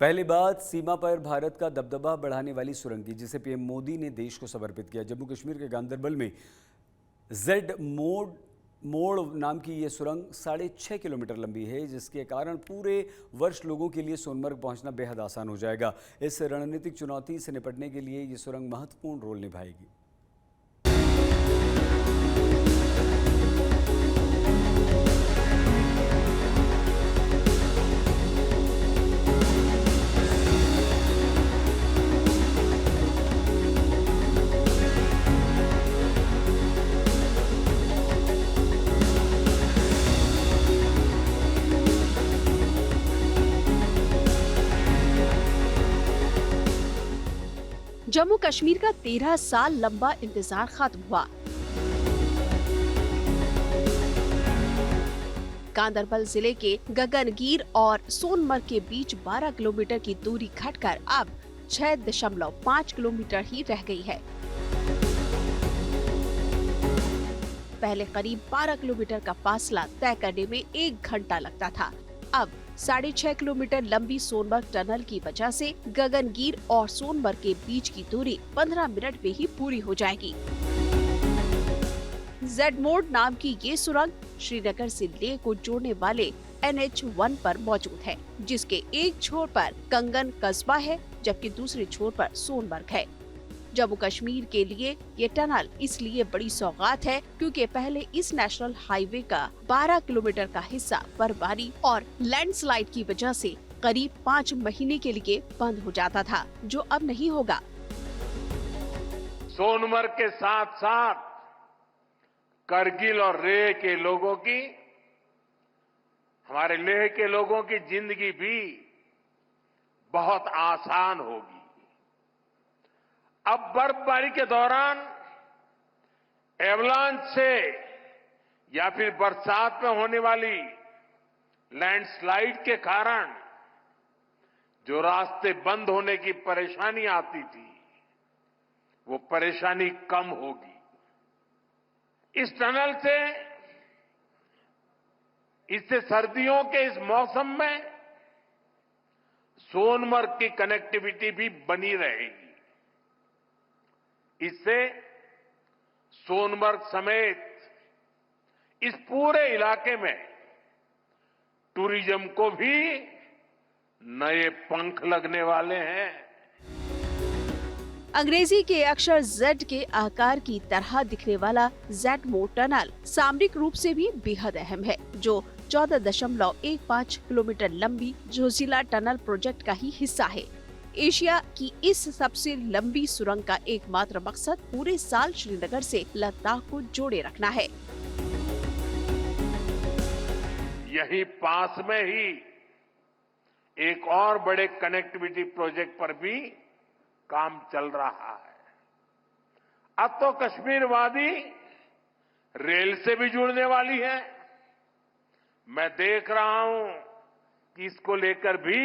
पहली बात सीमा पर भारत का दबदबा बढ़ाने वाली सुरंग की, जिसे पीएम मोदी ने देश को समर्पित किया। जम्मू कश्मीर के गांदरबल में जेड मोड़ नाम की ये सुरंग 6.5 किलोमीटर लंबी है, जिसके कारण पूरे वर्ष लोगों के लिए सोनमर्ग पहुंचना बेहद आसान हो जाएगा। इस रणनीतिक चुनौती से निपटने के लिए ये सुरंग महत्वपूर्ण रोल निभाएगी। जम्मू कश्मीर का 13 साल लंबा इंतजार खत्म हुआ। गांदरबल जिले के गगनगीर और सोनमर्ग के बीच 12 किलोमीटर की दूरी घटकर अब 6.5 किलोमीटर ही रह गई है। पहले करीब 12 किलोमीटर का फासला तय करने में 1 घंटा लगता था। अब 6.5 किलोमीटर लंबी सोनमर्ग टनल की वजह से गगनगीर और सोनमर्ग के बीच की दूरी 15 मिनट में ही पूरी हो जाएगी। जेड मोड़ नाम की ये सुरंग श्रीनगर से लेह को जोड़ने वाले NH1 पर मौजूद है, जिसके एक छोर पर कंगन कस्बा है जबकि दूसरे छोर पर सोनमर्ग है। जम्मू कश्मीर के लिए ये टनल इसलिए बड़ी सौगात है क्योंकि पहले इस नेशनल हाईवे का 12 किलोमीटर का हिस्सा बर्फबारी और लैंडस्लाइड की वजह से करीब 5 महीने के लिए बंद हो जाता था, जो अब नहीं होगा। सोनमर्ग के साथ साथ करगिल और लेह के लोगों की, हमारे लेह के लोगों की जिंदगी भी बहुत आसान होगी। अब बर्फबारी के दौरान एवलांच से या फिर बरसात में होने वाली लैंडस्लाइड के कारण जो रास्ते बंद होने की परेशानी आती थी, वो परेशानी कम होगी। इस टनल से, इससे सर्दियों के इस मौसम में सोनमर्ग की कनेक्टिविटी भी बनी रहेगी। इससे सोनमर्ग समेत इस पूरे इलाके में टूरिज्म को भी नए पंख लगने वाले हैं। अंग्रेजी के अक्षर Z के आकार की तरह दिखने वाला जेड मोड़ टनल सामरिक रूप से भी बेहद अहम है, जो 14.15 किलोमीटर लंबी जोजिला टनल प्रोजेक्ट का ही हिस्सा है। एशिया की इस सबसे लंबी सुरंग का एकमात्र मकसद पूरे साल श्रीनगर से लद्दाख को जोड़े रखना है। यही पास में ही एक और बड़े कनेक्टिविटी प्रोजेक्ट पर भी काम चल रहा है। अब तो कश्मीर वादी रेल से भी जुड़ने वाली है। मैं देख रहा हूं कि इसको लेकर भी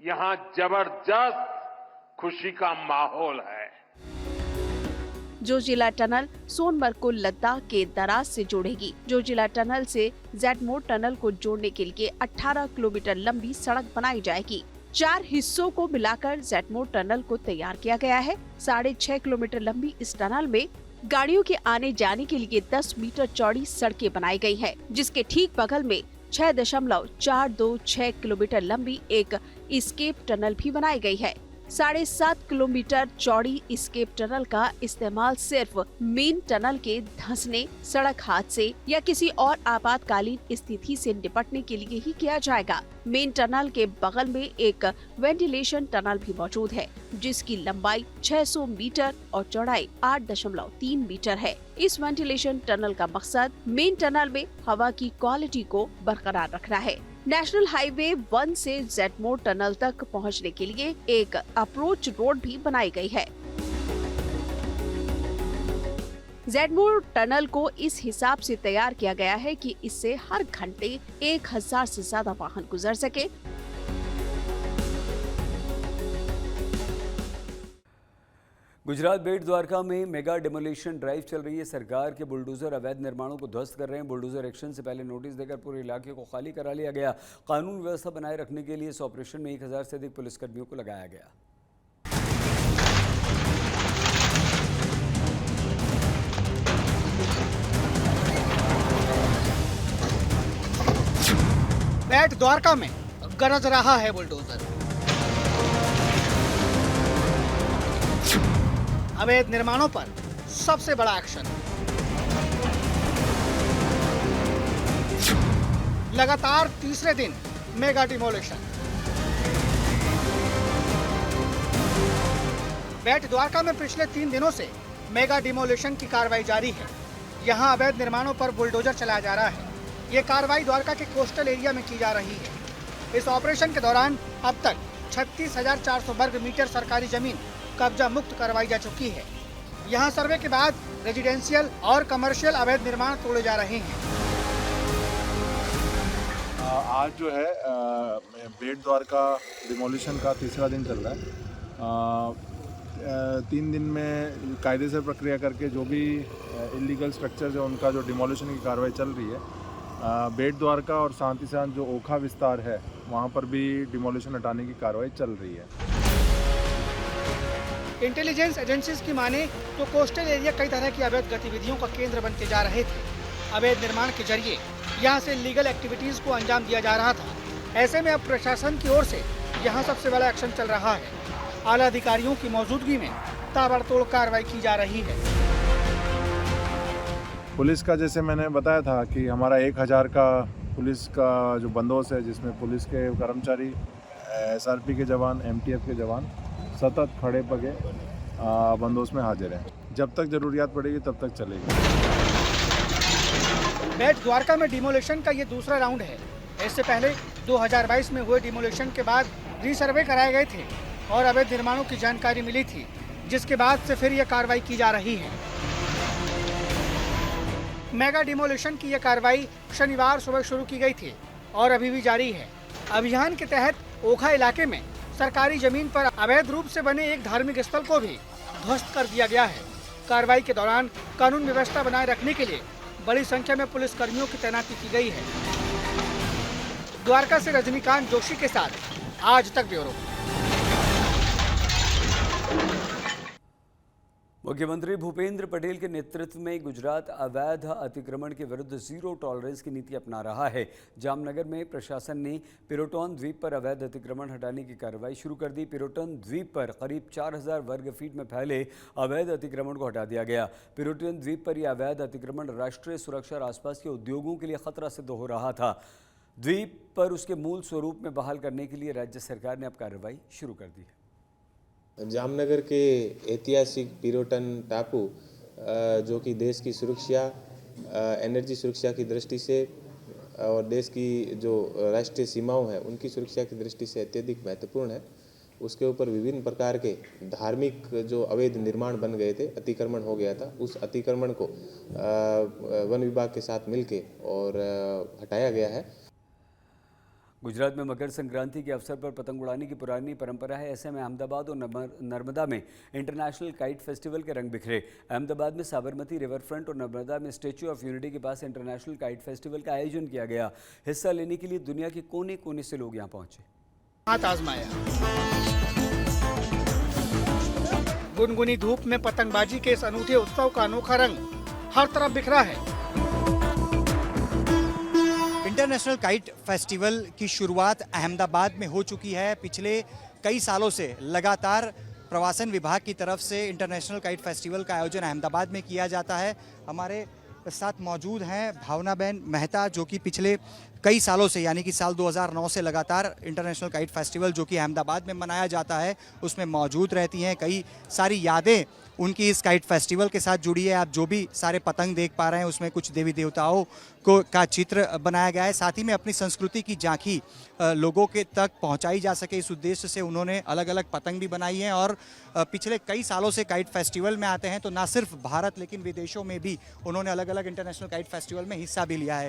यहां जबरदस्त खुशी का माहौल है। जोजिला टनल सोनमर्ग को लद्दाख के दराज से जोड़ेगी। जोजिला टनल से जेड मोड़ टनल को जोड़ने के लिए 18 किलोमीटर लंबी सड़क बनाई जाएगी। 4 हिस्सों को मिलाकर जेड मोड़ टनल को तैयार किया गया है। 6.5 किलोमीटर लंबी इस टनल में गाड़ियों के आने जाने के लिए 10 मीटर चौड़ी सड़कें बनाई गई है, जिसके ठीक बगल में 6.426 किलोमीटर लंबी एक एस्केप टनल भी बनाई गई है। 7.5 किलोमीटर चौड़ी एस्केप टनल का इस्तेमाल सिर्फ मेन टनल के धंसने, सड़क हादसे या किसी और आपातकालीन स्थिति से निपटने के लिए ही किया जाएगा। मेन टनल के बगल में एक वेंटिलेशन टनल भी मौजूद है, जिसकी लंबाई 600 मीटर और चौड़ाई 8.3 मीटर है। इस वेंटिलेशन टनल का मकसद मेन टनल में हवा की क्वालिटी को बरकरार रखना है। नेशनल हाईवे 1 से जेड मोड़ टनल तक पहुंचने के लिए एक अप्रोच रोड भी बनाई गई है। जेड मोड़ टनल को इस हिसाब से तैयार किया गया है कि इससे हर घंटे 1000 से ज्यादा वाहन गुजर सके। गुजरात बेट द्वारका में मेगा डिमोलिशन ड्राइव चल रही है। सरकार के बुलडोजर अवैध निर्माणों को ध्वस्त कर रहे हैं। बुलडोजर एक्शन से पहले नोटिस देकर पूरे इलाके को खाली करा लिया गया। कानून व्यवस्था बनाए रखने के लिए इस ऑपरेशन में 1000 से अधिक पुलिसकर्मियों को लगाया गया। बेट द्वारका में गरज रहा है बुलडोजर। अवैध निर्माणों पर सबसे बड़ा एक्शन। लगातार तीसरे दिन मेगा डिमोलिशन। बेट द्वारका में पिछले 3 दिनों से मेगा डिमोलिशन की कार्रवाई जारी है। यहां अवैध निर्माणों पर बुलडोजर चलाया जा रहा है। ये कार्रवाई द्वारका के कोस्टल एरिया में की जा रही है। इस ऑपरेशन के दौरान अब तक 36,400 वर्ग मीटर सरकारी जमीन कब्जा मुक्त करवाई जा चुकी है। यहाँ सर्वे के बाद रेजिडेंशियल और कमर्शियल अवैध निर्माण तोड़े जा रहे हैं। आज जो है बेट द्वारका डिमोलिशन का तीसरा दिन चल रहा है। 3 दिन में कायदे से प्रक्रिया करके जो भी इलीगल स्ट्रक्चर्स है उनका जो डिमोलिशन की कार्रवाई चल रही है। बेट द्वारका और साथ ही साथ जो ओखा विस्तार है वहाँ पर भी डिमोलिशन हटाने की कार्रवाई चल रही है। इंटेलिजेंस एजेंसीज की माने तो कोस्टल एरिया कई तरह की अवैध गतिविधियों का केंद्र बनते जा रहे थे। अवैध निर्माण के जरिए यहाँ से लीगल एक्टिविटीज को अंजाम दिया जा रहा था। ऐसे में अब प्रशासन की ओर से यहाँ सबसे बड़ा एक्शन चल रहा है। आला अधिकारियों की मौजूदगी में ताबड़तोड़ कार्रवाई की जा रही है। पुलिस का जैसे मैंने बताया था कि हमारा 1000 का पुलिस का जो बंदोबस्त है, जिसमें पुलिस के कर्मचारी, SRP के जवान, MTF के जवान सतत खड़े पगे बंदोबस्त में हाजिर हैं। जब तक जरूरियात पड़ेगी तब तक चलेगी। बेट द्वारका में डिमोलिशन का ये दूसरा राउंड है। इससे पहले 2022 में हुए डिमोलिशन के बाद रीसर्वे कराए गए थे और अवैध निर्माणों की जानकारी मिली थी, जिसके बाद से फिर यह कार्रवाई की जा रही है। मेगा डिमोलिशन की यह कार्रवाई शनिवार सुबह शुरू की गई थी और अभी भी जारी है। अभियान के तहत ओखा इलाके में सरकारी जमीन पर अवैध रूप से बने एक धार्मिक स्थल को भी ध्वस्त कर दिया गया है। कार्रवाई के दौरान कानून व्यवस्था बनाए रखने के लिए बड़ी संख्या में पुलिस कर्मियों की तैनाती की गई है। द्वारका से रजनीकांत जोशी के साथ आज तक ब्यूरो। मुख्यमंत्री भूपेंद्र पटेल के नेतृत्व में गुजरात अवैध अतिक्रमण के विरुद्ध जीरो टॉलरेंस की नीति अपना रहा है। जामनगर में प्रशासन ने पिरोटन द्वीप पर अवैध अतिक्रमण हटाने की कार्रवाई शुरू कर दी। पिरोटन द्वीप पर करीब 4000 वर्ग फीट में फैले अवैध अतिक्रमण को हटा दिया गया। पिरोटन द्वीप पर यह अवैध अतिक्रमण राष्ट्रीय सुरक्षा और आसपास के उद्योगों के लिए खतरा सिद्ध हो रहा था। द्वीप पर उसके मूल स्वरूप में बहाल करने के लिए राज्य सरकार ने अब कार्रवाई शुरू कर दी है। जामनगर के ऐतिहासिक पिरोटन टापू जो कि देश की सुरक्षा, एनर्जी सुरक्षा की दृष्टि से और देश की जो राष्ट्रीय सीमाओं हैं उनकी सुरक्षा की दृष्टि से अत्यधिक महत्वपूर्ण है। उसके ऊपर विभिन्न प्रकार के धार्मिक जो अवैध निर्माण बन गए थे, अतिक्रमण हो गया था, उस अतिक्रमण को वन विभाग के साथ मिलके और हटाया गया है। गुजरात में मकर संक्रांति के अवसर पर पतंग उड़ाने की पुरानी परंपरा है। ऐसे में अहमदाबाद और नर्मदा में इंटरनेशनल काइट फेस्टिवल के रंग बिखरे। अहमदाबाद में साबरमती रिवर फ्रंट और नर्मदा में स्टैच्यू ऑफ यूनिटी के पास इंटरनेशनल काइट फेस्टिवल का आयोजन किया गया। हिस्सा लेने के लिए दुनिया के कोने कोने से लोग यहाँ पहुंचे। हाथ आजमाया। गुनगुनी धूप में पतंगबाजी के इस अनूठे उत्सव का अनोखा रंग हर तरफ बिखरा है। इंटरनेशनल काइट फेस्टिवल की शुरुआत अहमदाबाद में हो चुकी है। पिछले कई सालों से लगातार प्रवासन विभाग की तरफ से इंटरनेशनल काइट फेस्टिवल का आयोजन अहमदाबाद में किया जाता है। हमारे साथ मौजूद हैं भावनाबेन मेहता, जो कि पिछले कई सालों से यानी कि साल 2009 से लगातार इंटरनेशनल काइट फेस्टिवल जो कि अहमदाबाद में मनाया जाता है उसमें मौजूद रहती हैं। कई सारी यादें उनकी इस काइट फेस्टिवल के साथ जुड़ी है। आप जो भी सारे पतंग देख पा रहे हैं उसमें कुछ देवी देवताओं का चित्र बनाया गया है। साथ ही में अपनी संस्कृति की झांकी लोगों के तक पहुंचाई जा सके, इस उद्देश्य से उन्होंने अलग अलग पतंग भी बनाई हैं। और पिछले कई सालों से काइट फेस्टिवल में आते हैं, तो ना सिर्फ भारत लेकिन विदेशों में भी उन्होंने अलग अलग इंटरनेशनल काइट फेस्टिवल में हिस्सा भी लिया है।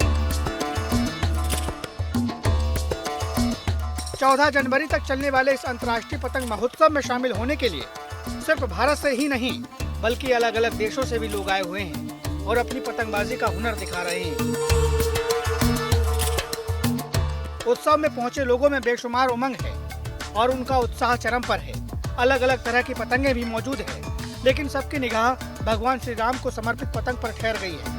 14 जनवरी तक चलने वाले इस अंतर्राष्ट्रीय पतंग महोत्सव में शामिल होने के लिए सिर्फ भारत से ही नहीं बल्कि अलग अलग देशों से भी लोग आए हुए हैं और अपनी पतंगबाजी का हुनर दिखा रहे हैं। उत्सव में पहुंचे लोगों में बेशुमार उमंग है और उनका उत्साह चरम पर है। अलग अलग तरह की पतंगें भी मौजूद है, लेकिन सबकी निगाह भगवान श्री राम को समर्पित पतंग पर ठहर गई है।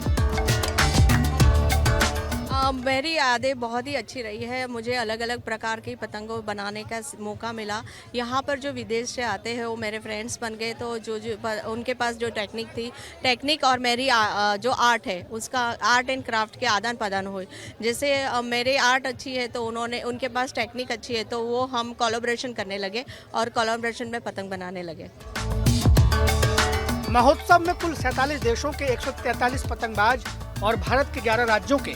मेरी यादें बहुत ही अच्छी रही है। मुझे अलग अलग प्रकार की पतंगों बनाने का मौका मिला। यहाँ पर जो विदेश से आते हैं वो मेरे फ्रेंड्स बन गए, तो उनके पास जो टेक्निक और मेरी जो आर्ट है उसका आर्ट एंड क्राफ्ट के आदान प्रदान हुए। जैसे मेरी आर्ट अच्छी है तो उनके पास टेक्निक अच्छी है, तो वो हम कोलैबोरेशन करने लगे और कोलैबोरेशन में पतंग बनाने लगे। महोत्सव में कुल 47 देशों के 143 पतंगबाज और भारत के 11 राज्यों के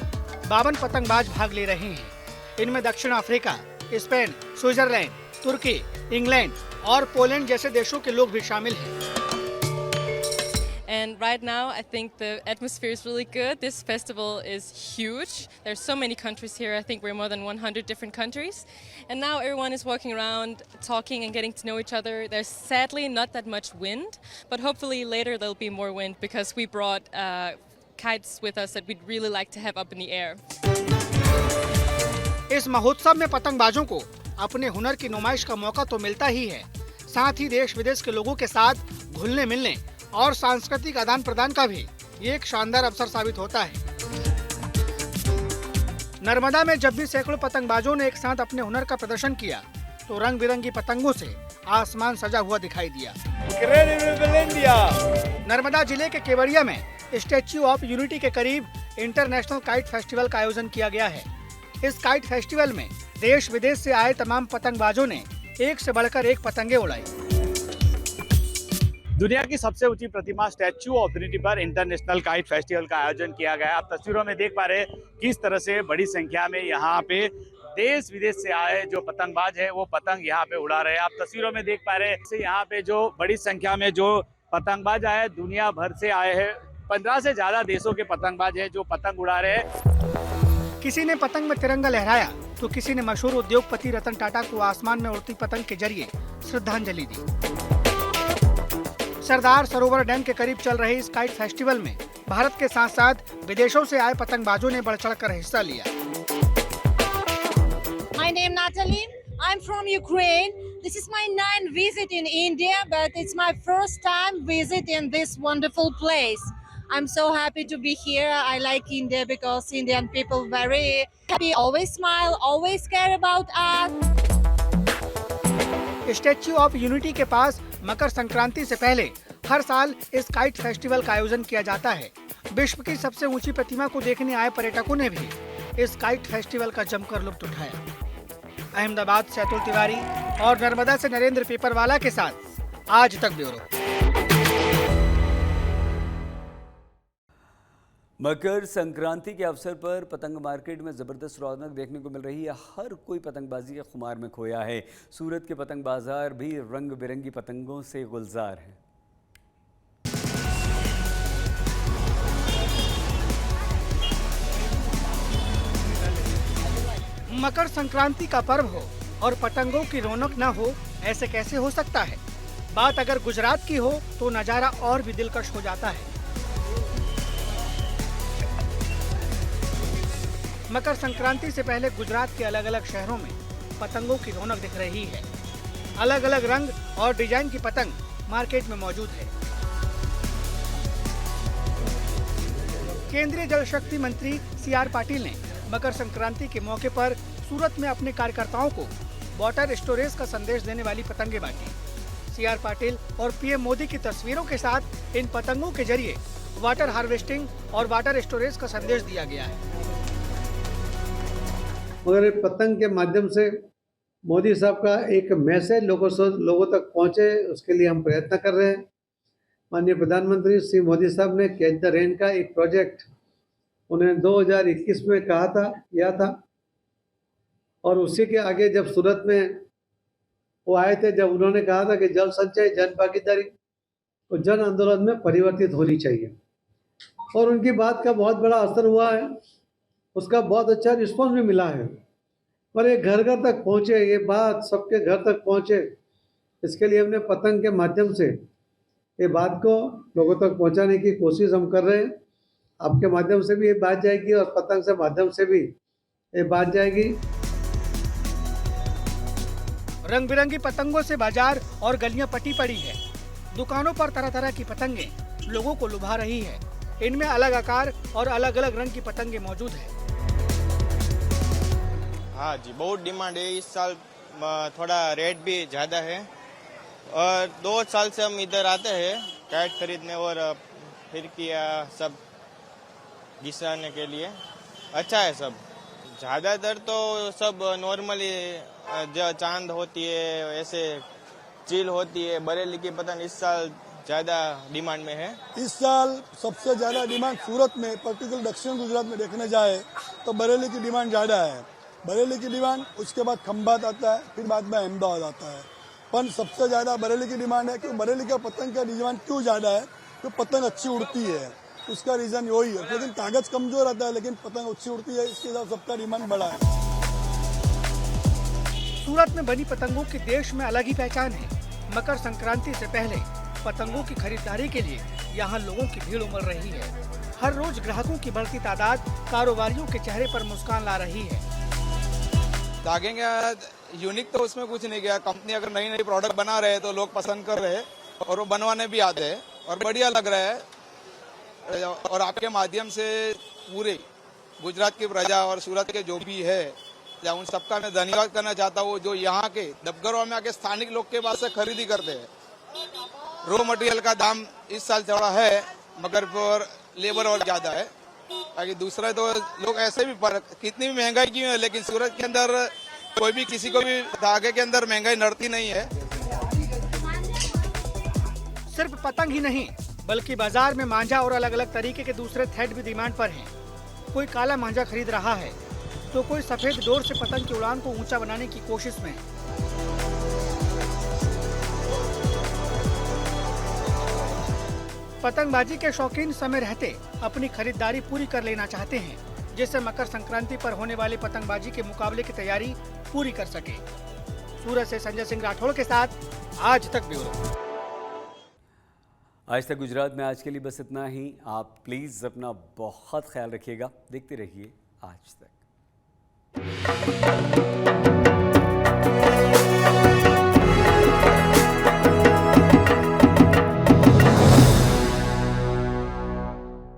52 पतंगबाज भाग ले रहे हैं। इनमें दक्षिण अफ्रीका, स्पेन, स्विट्जरलैंड, तुर्की, इंग्लैंड और पोलैंड जैसे देशों के लोग भी शामिल हैं। And right now, I think the atmosphere is really good. This festival is huge. There's so many countries here. I think we're more than 100 different countries. And now everyone is walking around, talking and getting to know each other. There's sadly not that much wind, but hopefully later there'll be more wind because we brought kites with us that we'd really like to have up in the air. इस महोत्सव में पतंगबाजों को अपने हुनर की नुमाइश का मौका तो मिलता ही है, साथ ही देश विदेश के लोगों के साथ घुलने मिलने और सांस्कृतिक आदान प्रदान का भी ये एक शानदार अवसर साबित होता है। नर्मदा में जब भी सैकड़ों पतंगबाजों ने एक साथ अपने हुनर का प्रदर्शन किया तो रंग बिरंगी पतंगों से आसमान सजा हुआ दिखाई दिया। नर्मदा जिले के केवड़िया में स्टैच्यू ऑफ यूनिटी के करीब इंटरनेशनल काइट फेस्टिवल का आयोजन किया गया है। इस काइट फेस्टिवल में देश विदेश से आए तमाम पतंगबाजों ने एक से बढ़कर एक पतंगे उड़ाई। दुनिया की सबसे ऊंची प्रतिमा स्टैच्यू ऑफ यूनिटी पर इंटरनेशनल काइट फेस्टिवल का आयोजन किया गया। आप तस्वीरों में देख पा रहे हैं किस तरह से बड़ी संख्या में यहाँ पे देश विदेश से आए जो पतंगबाज है वो पतंग यहाँ पे उड़ा रहे हैं। आप तस्वीरों में देख पा रहे हैं यहाँ पे जो बड़ी संख्या में जो पतंगबाज आए दुनिया भर से आए हैं। 15 से ज्यादा देशों के पतंगबाज हैं जो पतंग उड़ा रहे हैं। किसी ने पतंग में तिरंगा लहराया तो किसी ने मशहूर उद्योगपति रतन टाटा को आसमान में उड़ती पतंग के जरिए श्रद्धांजलि दी। सरदार सरोवर डैम के करीब चल रहे इस काइट फेस्टिवल में भारत के साथ साथ विदेशों से आए पतंगबाजों ने बढ़ चढ़कर हिस्सा लिया। My name Natalie. I'm from Ukraine. This is my 9th visit in India, but it's my first time visit in this wonderful place. I'm so happy to be here. I like India because Indian people very happy, always smile, always care about us. Statue of unity के पास मकर संक्रांति से पहले हर साल इस kite festival का आयोजन किया जाता है। विश्व की सबसे ऊंची प्रतिमा को देखने आए पर्यटकों ने भी इस काइट फेस्टिवल का जमकर लुत्फ उठाया। अहमदाबाद से अतुल तिवारी और नर्मदा से नरेंद्र पेपरवाला के साथ आज तक ब्यूरो। मकर संक्रांति के अवसर पर पतंग मार्केट में जबरदस्त रौनक देखने को मिल रही है। हर कोई पतंगबाजी के खुमार में खोया है। सूरत के पतंग बाजार भी रंग बिरंगी पतंगों से गुलजार है। मकर संक्रांति का पर्व हो और पतंगों की रौनक न हो, ऐसे कैसे हो सकता है। बात अगर गुजरात की हो तो नजारा और भी दिलकश हो जाता है। मकर संक्रांति से पहले गुजरात के अलग अलग शहरों में पतंगों की रौनक दिख रही है। अलग अलग रंग और डिजाइन की पतंग मार्केट में मौजूद है। केंद्रीय जल शक्ति मंत्री CR पाटिल ने मकर संक्रांति के मौके पर सूरत में अपने कार्यकर्ताओं को वाटर स्टोरेज का संदेश देने वाली पतंगे बांटी। CR पाटिल और PM मोदी की तस्वीरों के साथ इन पतंगों के जरिए वाटर हार्वेस्टिंग और वाटर स्टोरेज का संदेश दिया गया है। मगर पतंग के माध्यम से मोदी साहब का एक मैसेज लोगों तक पहुंचे, उसके लिए हम प्रयत्न कर रहे हैं। माननीय प्रधानमंत्री श्री मोदी साहब ने कैच द रेन का एक प्रोजेक्ट उन्हें 2021 में किया था और उसी के आगे जब सूरत में वो आए थे, जब उन्होंने कहा था कि जल संचय जन भागीदारी और जन आंदोलन में परिवर्तित होनी चाहिए और उनकी बात का बहुत बड़ा असर हुआ है। उसका बहुत अच्छा रिस्पॉन्स भी मिला है। पर ये घर घर तक पहुँचे, ये बात सबके घर तक पहुँचे, इसके लिए हमने पतंग के माध्यम से ये बात को लोगों तक पहुंचाने की कोशिश हम कर रहे हैं। आपके माध्यम से भी ये बात जाएगी और पतंग से माध्यम से भी ये बात जाएगी। रंग बिरंगी पतंगों से बाजार और गलियां पटी पड़ी है। दुकानों पर तरह तरह की पतंगें लोगों को लुभा रही है। इनमें अलग आकार और अलग अलग रंग की पतंगें मौजूद है। हाँ जी, बहुत डिमांड है इस साल। थोड़ा रेट भी ज़्यादा है और 2 साल से हम इधर आते हैं काइट खरीदने और फिर किया सब घिसाने के लिए। अच्छा है सब। ज़्यादातर तो सब नॉर्मली जो चांद होती है ऐसे चील होती है। बरेली की पतंग इस साल ज़्यादा डिमांड में है। इस साल सबसे ज़्यादा डिमांड सूरत में, पर्टिकुलर दक्षिण गुजरात में देखने जाए तो बरेली की डिमांड ज़्यादा है। बरेली की डिमांड, उसके बाद खंभात आता है, फिर बाद में अहमदाबाद आता है। पर सबसे ज़्यादा बरेली की डिमांड है। क्यों बरेली का पतंग का डिमांड क्यों ज़्यादा है? तो पतंग अच्छी उड़ती है, उसका रीज़न वही है। लेकिन कागज़ कमज़ोर आता है, लेकिन पतंग अच्छी उड़ती है, इसके हिसाब सबका डिमांड बढ़ा है। सूरत में बनी पतंगों की देश में अलग ही पहचान है। मकर संक्रांति से पहले पतंगों की खरीदारी के लिए यहाँ लोगों की भीड़ उमड़ रही है। हर रोज ग्राहकों की बढ़ती तादाद कारोबारियों के चेहरे पर मुस्कान ला रही है। धागे का यूनिक तो उसमें कुछ नहीं गया। कंपनी अगर नई नई प्रोडक्ट बना रहे हैं तो लोग पसंद कर रहे हैं और वो बनवाने भी आते हैं और बढ़िया लग रहा है। और आपके माध्यम से पूरे गुजरात की प्रजा और सूरत के जो भी है या उन सबका मैं धन्यवाद करना चाहता हूँ जो यहाँ के दबगरों में आके स्थानिक लोग के पास से खरीदी करते हैं। रॉ मटेरियल का दाम इस साल थोड़ा है मगर पर लेबर और ज़्यादा है। बाकी दूसरा तो लोग ऐसे भी कितनी भी महंगाई क्यों है, लेकिन सूरत के अंदर कोई भी किसी को भी धागे के अंदर महंगाई नड़ती नहीं है। सिर्फ पतंग ही नहीं बल्कि बाजार में मांझा और अलग अलग तरीके के दूसरे थ्रेड भी डिमांड पर हैं। कोई काला मांझा खरीद रहा है तो कोई सफेद डोर से पतंग की उड़ान को ऊंचा बनाने की कोशिश में है। पतंगबाजी के शौकीन समय रहते अपनी खरीदारी पूरी कर लेना चाहते हैं, जिससे मकर संक्रांति पर होने वाली पतंगबाजी के मुकाबले की तैयारी पूरी कर सके। सूरत से संजय सिंह राठौड़ के साथ आज तक ब्यूरो। आज तक गुजरात में आज के लिए बस इतना ही। आप प्लीज़ अपना बहुत ख्याल रखिएगा। देखते रहिए आज तक।